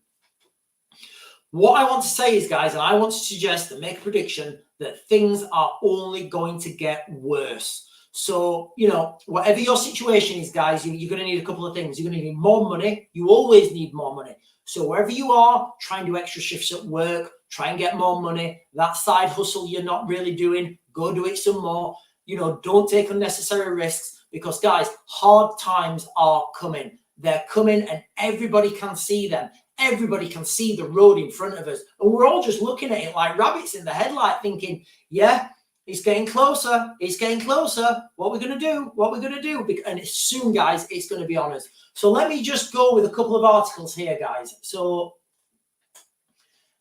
What I want to say is, guys, and I want to suggest and make a prediction that things are only going to get worse. So, you know, whatever your situation is, guys, you're going to need a couple of things. You're going to need more money. You always need more money. So wherever you are, try and do extra shifts at work, try and get more money. That side hustle you're not really doing, go do it some more. You know, don't take unnecessary risks because, guys, hard times are coming. They're coming and everybody can see them. Everybody can see the road in front of us. And we're all just looking at it like rabbits in the headlight thinking, yeah, it's getting closer. It's getting closer. What we're going to do? What we're going to do? And soon, guys, it's going to be on us. So let me just go with a couple of articles here, guys. So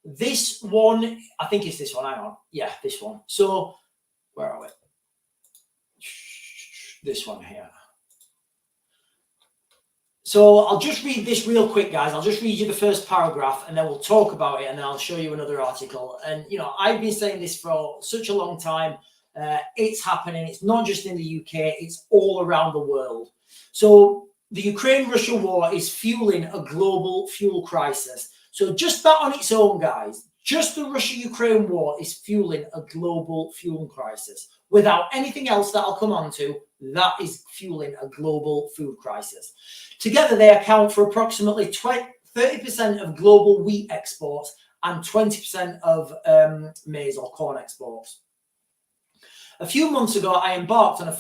this one, I think it's this one. Hang on. Yeah, this one. So where are we? This one here. So I'll just read this real quick, guys. I'll just read you the first paragraph and then we'll talk about it and then I'll show you another article. And, you know, I've been saying this for such a long time. It's happening. It's not just in the UK. It's all around the world. So the Ukraine-Russia war is fueling a global fuel crisis. So just that on its own, guys, just the Russia-Ukraine war is fueling a global fuel crisis. Without anything else that I'll come on to, that is fueling a global food crisis. Together, they account for approximately 30% of global wheat exports and 20% of maize or corn exports. A few months ago, I embarked on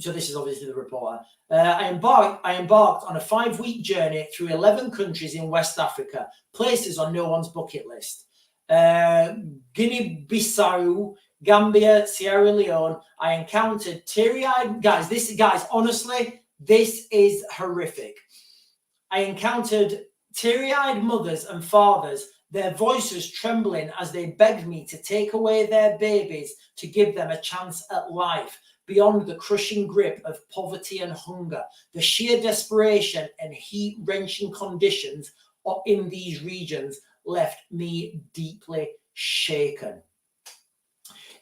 so this is obviously the reporter. I embarked on a 5-week journey through 11 countries in West Africa, places on no one's bucket list. Guinea-Bissau, Gambia, Sierra Leone. I encountered teary-eyed guys. Honestly, this is horrific. I encountered teary-eyed mothers and fathers, their voices trembling as they begged me to take away their babies to give them a chance at life beyond the crushing grip of poverty and hunger. The sheer desperation and heat-wrenching conditions in these regions left me deeply shaken.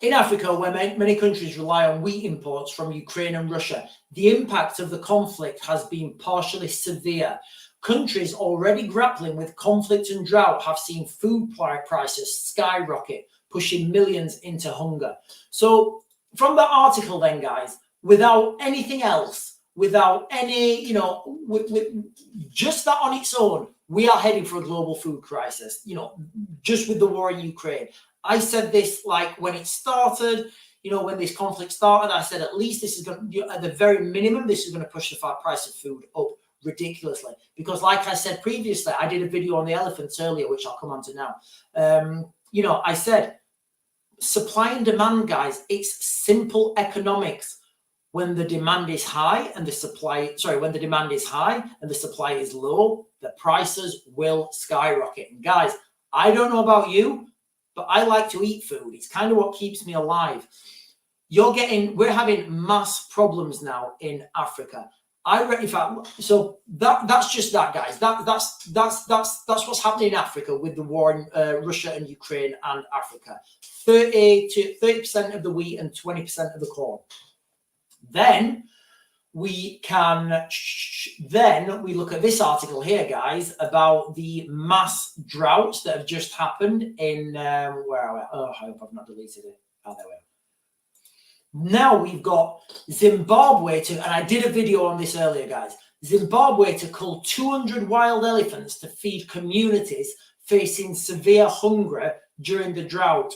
In Africa, where many countries rely on wheat imports from Ukraine and Russia, the impact of the conflict has been partially severe. Countries already grappling with conflict and drought have seen food prices skyrocket, pushing millions into hunger. So from the article then, guys, without anything else, without any, with just that on its own, we are heading for a global food crisis, just with the war in Ukraine. I said this like when it started, when this conflict started, I said at least this is going to, at the very minimum, this is going to push the price of food up ridiculously. Because like I said previously, I did a video on the elephants earlier, which I'll come on to now. I said supply and demand, guys, it's simple economics. When the demand is high and when the demand is high and the supply is low, the prices will skyrocket. And guys, I don't know about you, but I like to eat food. It's kind of what keeps me alive. We're having mass problems now in Africa. So that's just that, guys. That's what's happening in Africa with the war in Russia and Ukraine and Africa. 30% of the wheat and 20% of the corn. Then we look at this article here, guys, about the mass droughts that have just happened in where are we? Oh, I hope I've not deleted it. Oh, there we are. Now we've got Zimbabwe and I did a video on this earlier, guys. Zimbabwe to cull 200 wild elephants to feed communities facing severe hunger during the drought.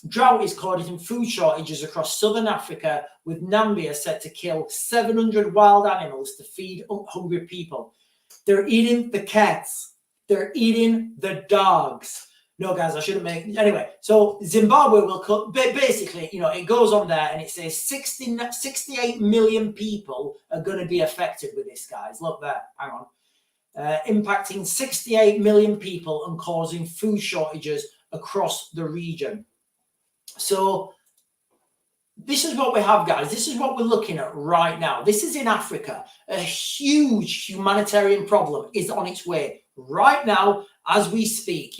Drought is causing food shortages across southern Africa, with Nambia set to kill 700 wild animals to feed hungry people. They're eating the cats. They're eating the dogs. No, guys, I shouldn't make... Anyway, so Zimbabwe will cut... Basically, it goes on there and it says 68 million people are going to be affected with this, guys. Look there. Hang on. Impacting 68 million people and causing food shortages across the region. So this is what we have, guys. This is what we're looking at right now. This is in Africa. A huge humanitarian problem is on its way right now as we speak.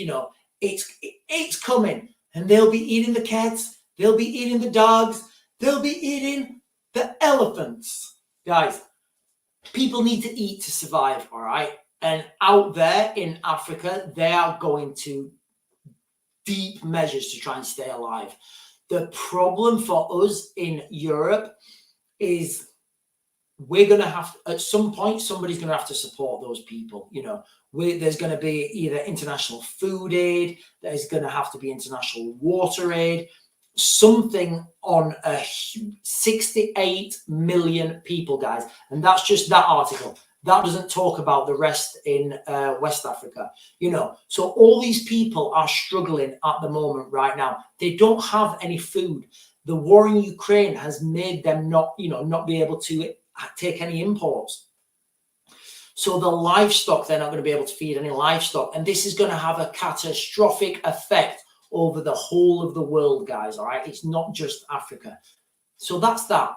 It's coming, and they'll be eating the cats. They'll be eating the dogs. They'll be eating the elephants. Guys, people need to eat to survive, all right? And out there in Africa, they are going to deep measures to try and stay alive. The problem for us in Europe is we're going to have, at some point, somebody's going to have to support those people. There's going to be either international food aid, there's going to have to be international water aid, something on 68 million people, guys. And that's just that article. That doesn't talk about the rest in West Africa, So all these people are struggling at the moment right now. They don't have any food. The war in Ukraine has made them not be able to take any imports. So the livestock, they're not going to be able to feed any livestock. And this is going to have a catastrophic effect over the whole of the world, guys, all right? It's not just Africa. So that's that.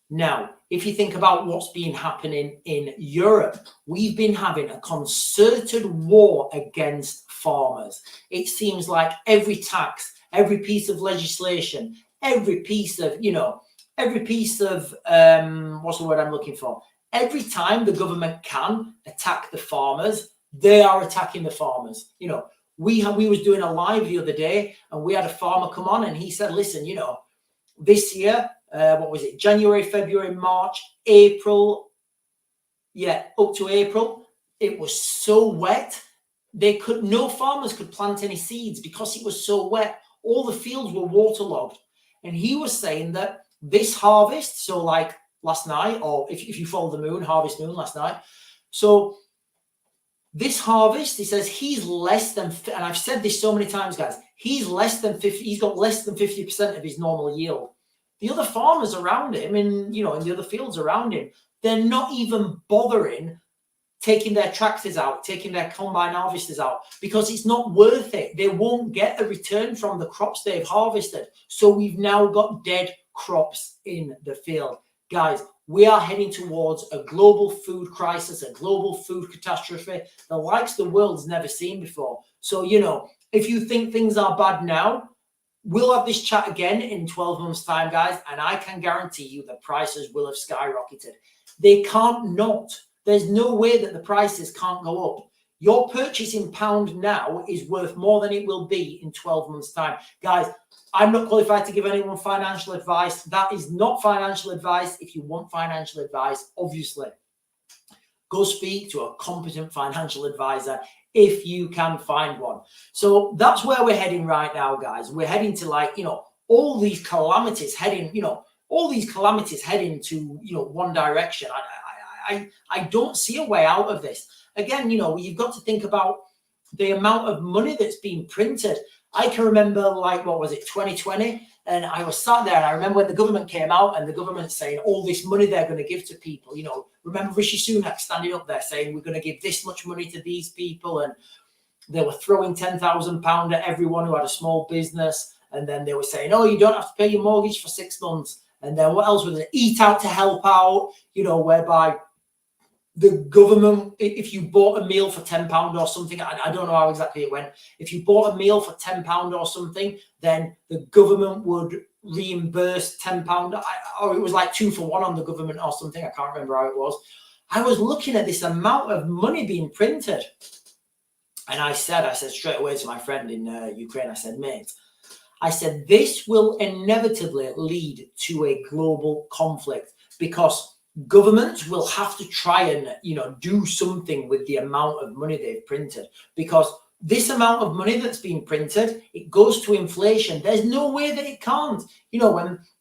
Now, if you think about what's been happening in Europe, we've been having a concerted war against farmers. It seems like every tax, every piece of legislation, every piece of, what's the word I'm looking for? Every time the government can attack the farmers, they are attacking the farmers. We was doing a live the other day and we had a farmer come on and he said, listen, this year, what was it? January, February, March, April. Yeah, up to April. It was so wet. No farmers could plant any seeds because it was so wet. All the fields were waterlogged. And he was saying that this harvest, so like last night, or if you follow the moon, harvest moon last night. So this harvest, he says he's less than, and I've said this so many times, guys, he's got less than 50% of his normal yield. The other farmers around him in the other fields around him, they're not even bothering taking their tractors out, taking their combine harvesters out, because it's not worth it. They won't get a return from the crops they've harvested. So we've now got dead crops in the field. Guys, we are heading towards a global food crisis, a global food catastrophe, the likes the world's never seen before. So, if you think things are bad now, we'll have this chat again in 12 months' time, guys, and I can guarantee you the prices will have skyrocketed. They can't not. There's no way that the prices can't go up. Your purchasing pound now is worth more than it will be in 12 months' time. Guys, I'm not qualified to give anyone financial advice. That is not financial advice. If you want financial advice, obviously, go speak to a competent financial advisor if you can find one. So that's where we're heading right now, guys. We're heading to all these calamities heading, to, one direction. I don't see a way out of this. Again, you've got to think about the amount of money that's being printed. I can remember, 2020? And I was sat there and I remember when the government came out and the government saying all this money they're going to give to people. Remember Rishi Sunak standing up there saying we're going to give this much money to these people, and they were throwing £10,000 at everyone who had a small business. And then they were saying, oh, you don't have to pay your mortgage for 6 months. And then what else was it? Eat out to help out, whereby the government, if you bought a meal for £10 or something, I don't know how exactly it went. If you bought a meal for £10 or something, then the government would reimburse £10, or it was like 2 for 1 on the government or something. I can't remember how it was. I was looking at this amount of money being printed, and I said straight away to my friend in Ukraine, I said, mate, this will inevitably lead to a global conflict, because governments will have to try and, do something with the amount of money they've printed, because this amount of money that's been printed, it goes to inflation. There's no way that it can't.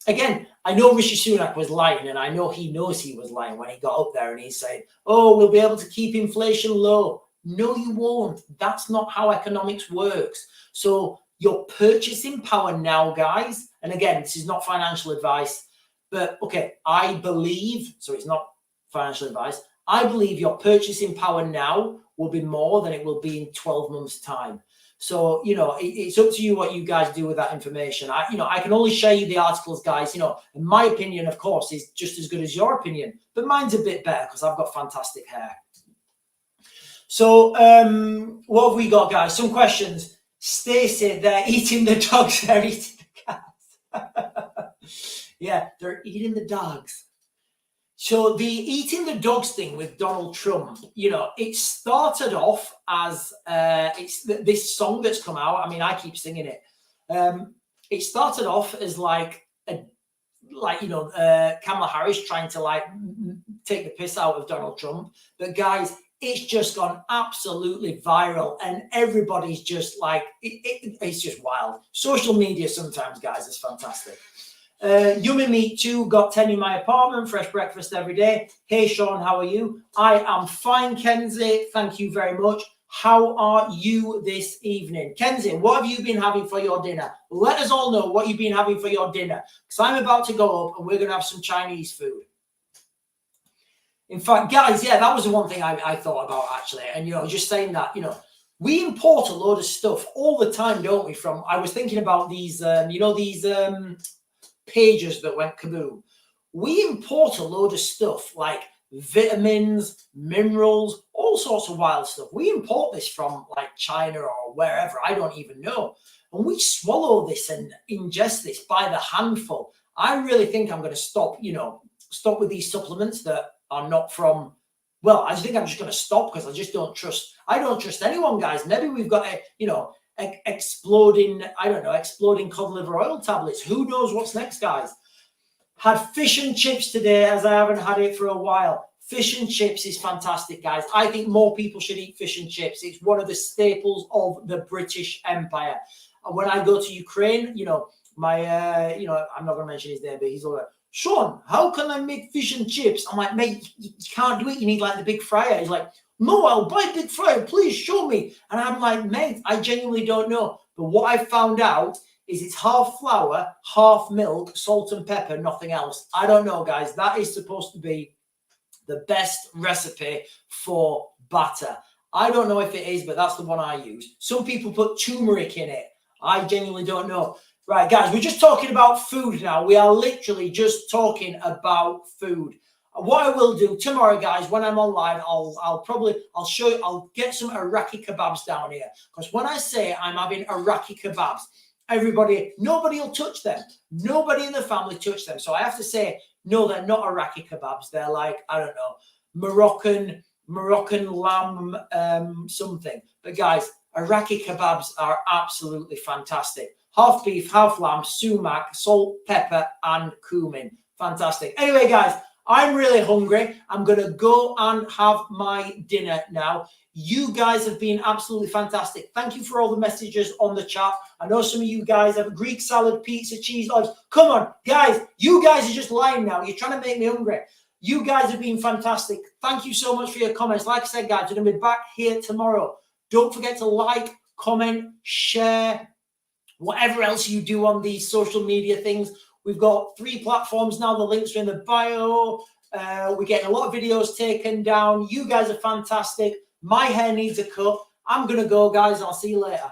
Again, I know Rishi Sunak was lying, and I know he knows he was lying when he got up there and he said, oh, we'll be able to keep inflation low. No, you won't. That's not how economics works. So your purchasing power now, guys, and again, this is not financial advice, but okay, I believe, so it's not financial advice, I believe your purchasing power now will be more than it will be in 12 months' time. So, it's up to you what you guys do with that information. I can only share you the articles, guys. And my opinion, of course, is just as good as your opinion, but mine's a bit better because I've got fantastic hair. So, what have we got, guys? Some questions. Stacey, they're eating the dogs, they're eating the cats. Yeah, they're eating the dogs. So the eating the dogs thing with Donald Trump, it started off as it's this song that's come out. I mean, I keep singing it. It started off as Kamala Harris trying to take the piss out of Donald Trump. But guys, it's just gone absolutely viral, and everybody's just it's just wild. Social media sometimes, guys, is fantastic. Yummy Meat 2 got 10 in my apartment, fresh breakfast every day. Hey Sean, how are you? I am fine, Kenzie. Thank you very much. How are you this evening? Kenzie, what have you been having for your dinner? Let us all know what you've been having for your dinner, because I'm about to go up and we're going to have some Chinese food. In fact, guys, yeah, that was the one thing I thought about, actually. And, just saying that, we import a load of stuff all the time, don't we? I was thinking about these, pages that went kaboom. We import a load of stuff like vitamins, minerals, all sorts of wild stuff. We import this from China or wherever, I don't even know. And we swallow this and ingest this by the handful. I really think I'm going to stop with these supplements that are not from, I think I'm just going to stop, because I don't trust anyone, guys. Maybe we've got exploding cod liver oil tablets. Who knows what's next, guys? Had fish and chips today, as I haven't had it for a while. Fish and chips is fantastic, guys. I think more people should eat fish and chips. It's one of the staples of the British Empire. And when I go to Ukraine, my I'm not going to mention his name, but he's all like, Sean, how can I make fish and chips? I'm like, mate, you can't do it. You need the big fryer. He's like, no, I'll buy a big fryer. Please show me. And I'm like, mate, I genuinely don't know. But what I found out is it's half flour, half milk, salt and pepper, nothing else. I don't know, guys. That is supposed to be the best recipe for batter. I don't know if it is, but that's the one I use. Some people put turmeric in it. I genuinely don't know. Right, guys, we're just talking about food now. We are literally just talking about food. What I will do tomorrow, guys, when I'm on live, I'll show you, I'll get some Iraqi kebabs down here. Because when I say I'm having Iraqi kebabs, Everybody, nobody will touch them. Nobody in the family touch them. So I have to say, no, they're not Iraqi kebabs. They're like, I don't know, Moroccan lamb something. But guys, Iraqi kebabs are absolutely fantastic. Half beef, half lamb, sumac, salt, pepper, and cumin. Fantastic. Anyway, guys, I'm really hungry. I'm going to go and have my dinner now. You guys have been absolutely fantastic. Thank you for all the messages on the chat. I know some of you guys have Greek salad, pizza, cheese, olives. Come on, guys. You guys are just lying now. You're trying to make me hungry. You guys have been fantastic. Thank you so much for your comments. Like I said, guys, we're going to be back here tomorrow. Don't forget to like, comment, share, whatever else you do on these social media things. We've got 3 platforms now. The links are in the bio. We're getting a lot of videos taken down. You guys are fantastic. My hair needs a cut. I'm going to go, guys. I'll see you later.